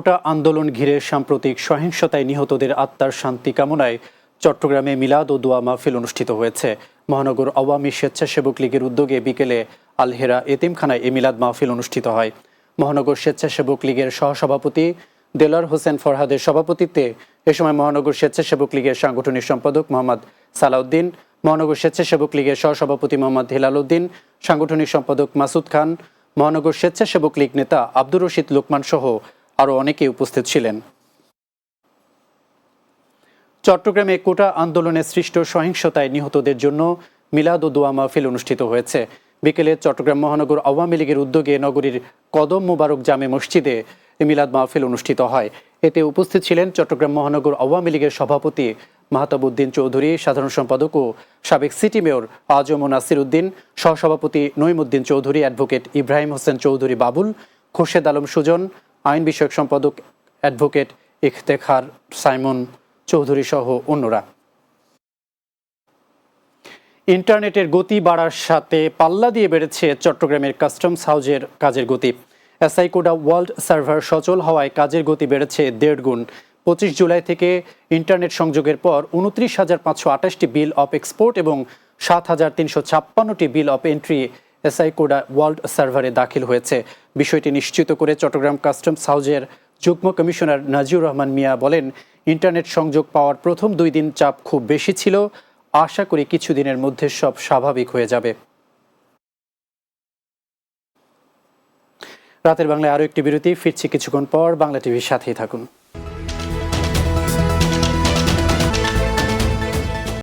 কোটা আন্দোলন ঘিরে সাম্প্রতিক সহিংসতায় নিহতদের আত্মার শান্তি কামনায় চট্টগ্রামে মিলাদ ও দোয়া মাহফিল অনুষ্ঠিত হয়েছে। মহানগর আওয়ামী স্বেচ্ছাসেবক লীগের উদ্যোগে বিকেলে আলহেরা এতিমখানায় এই মিলাদ মাহফিল অনুষ্ঠিত হয়। মহানগর স্বেচ্ছাসেবক লীগের সহসভাপতি দেলার হোসেন ফরহাদের সভাপতিত্বে এ সময় মহানগর স্বেচ্ছাসেবক লীগের সাংগঠনিক সম্পাদক মোহাম্মদ সালাউদ্দিন, মহানগর স্বেচ্ছাসেবক লীগের সহসভাপতি মোহাম্মদ হেলাল উদ্দিন, সাংগঠনিক সম্পাদক মাসুদ খান, মহানগর স্বেচ্ছাসেবক লীগ নেতা আব্দুর রশিদ লোকমান সহ আরও অনেকেই উপস্থিত ছিলেন। চট্টগ্রামে কোটা আন্দোলনে সৃষ্ট সহিংসতায় নিহতদের জন্য মিলাদ ও দোয়া মাহফিল অনুষ্ঠিত হয়েছে। বিকেলে চট্টগ্রাম মহানগর আওয়ামী লীগের উদ্যোগে নগরীর কদম মোবারক জামে মসজিদে মিলাদ মাহফিল অনুষ্ঠিত হয়। এতে উপস্থিত ছিলেন চট্টগ্রাম মহানগর আওয়ামী লীগের সভাপতি মাহতাবউদ্দিন চৌধুরী, সাধারণ সম্পাদক ও সাবেক সিটি মেয়র আজম নাসির উদ্দিন, সহসভাপতি নঈমুদ্দিন চৌধুরী, অ্যাডভোকেট ইব্রাহিম হোসেন চৌধুরী বাবুল, খোরশেদ আলম সুজন, আইন বিষয়ক সম্পাদক অ্যাডভোকেট ইফতেখার সাইমন চৌধুরী সহ অন্যরা। ইন্টারনেটের গতি বাড়ার সাথে পাল্লা দিয়ে বেড়েছে চট্টগ্রামের কাস্টমস হাউজের কাজের গতি। এসআইকোডা ওয়ার্ল্ড সার্ভার সচল হওয়ায় কাজের গতি বেড়েছে 1.5 গুণ। 25 জুলাই থেকে ইন্টারনেট সংযোগের পর 29,528টি বিল অফ এক্সপোর্ট এবং 7,356টি বিল অফ এন্ট্রি এসআইকোডা ওয়ার্ল্ড সার্ভারে দাখিল হয়েছে। বিষয়টি নিশ্চিত করে চট্টগ্রাম কাস্টমস হাউজের যুগ্ম কমিশনার নাজিউর রহমান মিয়া বলেন, ইন্টারনেট সংযোগ পাওয়ার প্রথম 2 দিন চাপ খুব বেশি ছিল। আশা করি কিছুদিনের মধ্যে সব স্বাভাবিক হয়ে যাবে। রাতের বাংলায় আরও একটি বিরতি, ফিরছি কিছুক্ষণ পর। বাংলা টিভির সাথেই থাকুন।